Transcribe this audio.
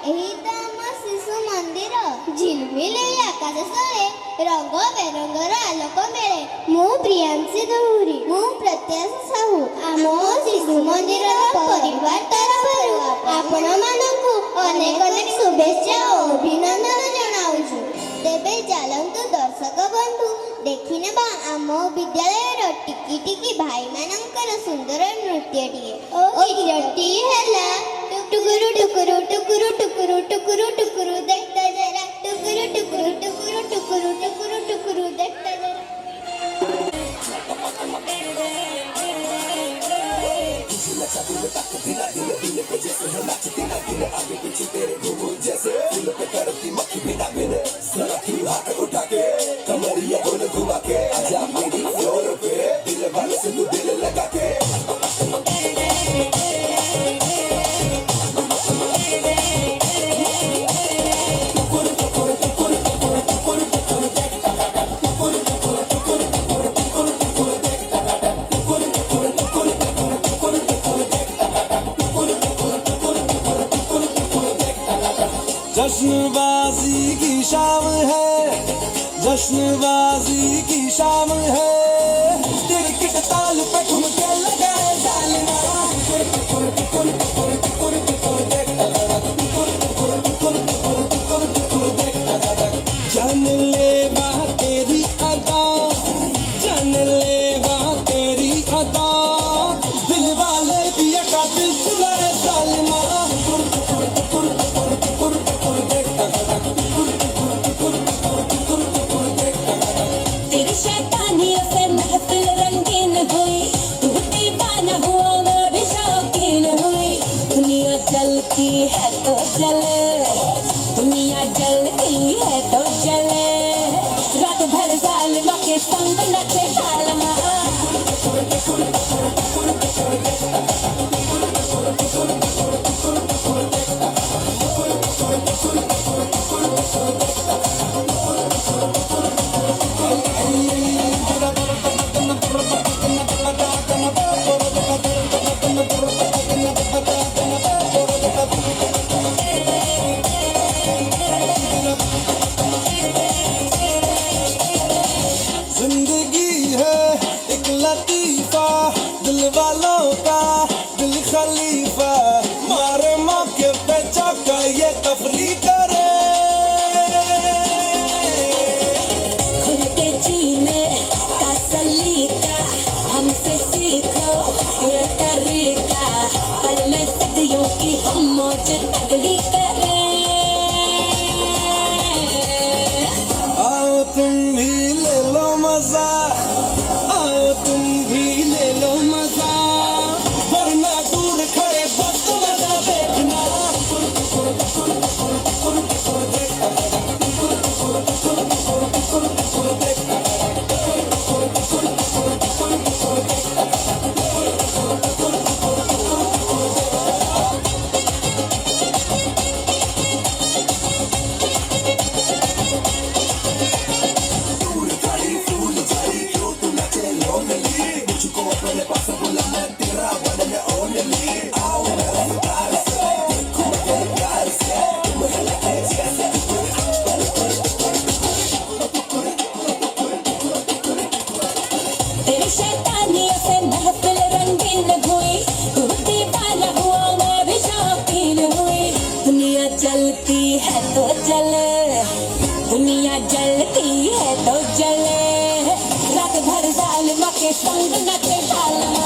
ଏହି ତ ଆମ ଶିଶୁ ମନ୍ଦିର। ଝିଲମିଲି ଆକାଶ ତଳେ ରଙ୍ଗ ବେରଙ୍ଗର ଆଲୋକ ମେଳେ। ମୁଁ ପ୍ରିୟାଂଶୀ ଦହୁରୀ। ମୁଁ ପ୍ରତ୍ୟାଶା ସାହୁ। ଆମ ଶିଶୁ ମନ୍ଦିରର ପରିବାର ତରଫରୁ ଆପଣମାନଙ୍କୁ ଅନେକ ଅନେକ ଶୁଭେଚ୍ଛା ଓ ଅଭିନନ୍ଦନ ଜଣାଉଛୁ। ତେବେ ଚାଲନ୍ତୁ ଦର୍ଶକ ବନ୍ଧୁ ଦେଖିନେବା ଆମ ବିଦ୍ୟାଳୟର ଟିକି ଟିକି ଭାଇମାନଙ୍କର ସୁନ୍ଦର ନୃତ୍ୟଟିଏ। ଓ ନୃତ୍ୟଟି ହେଲା ଟୁକୁରୁ ଟୁକୁରୁ ଟୁକୁରୁ ଟୁକୁରୁ ଟୁକୁରୁ ଟୁକୁରୁ ଦେଖତା ଜରା। ଟୁକୁରୁ ଟୁକୁରୁ ଟୁକୁରୁ ଟୁକୁରୁ ଟୁକୁରୁ ଟୁକୁରୁ ଦେଖତା ଜରା। उठा के कमरिया गोल घुमा के आजा मेरी फ्लोर पे दिल वाले से तू दिल लगा के जश्नबाजी की शाम है, जश्नबाजी की शाम है, टिकट ताल पे ठुमके लगाए डालना। जान ले वहाँ तेरी अदा, जान ले वहाँ तेरी अदा, दिल वाले पिया का दिल सुनाए डालना। जलती है तो जले, दुनिया जलती है तो जले, रात भर जालिमा के संग नचे जालिमा। जिंदगी है एक लतीफा, दिल वालों का दिल खलीफा, मारे मौके पे चौका ये तफरी करे। खुल के जीने का सलीका हमसे सीखो ये तरीका, पल में सदियों की हम मौज तगड़ी करें। आओ तुम भी ले लो मजा, आओ तुम भी ले लो मजा, वरना दूर खड़े वक्त मजा देखना। तेरी शैतानियों से महफिल रंगीन हुई, तू दीवाना हुआ मैं भी शौकीन हुई। दुनिया जलती है तो जले, दुनिया जलती है तो जले, रात भर जालिमा के संग नचे डालना।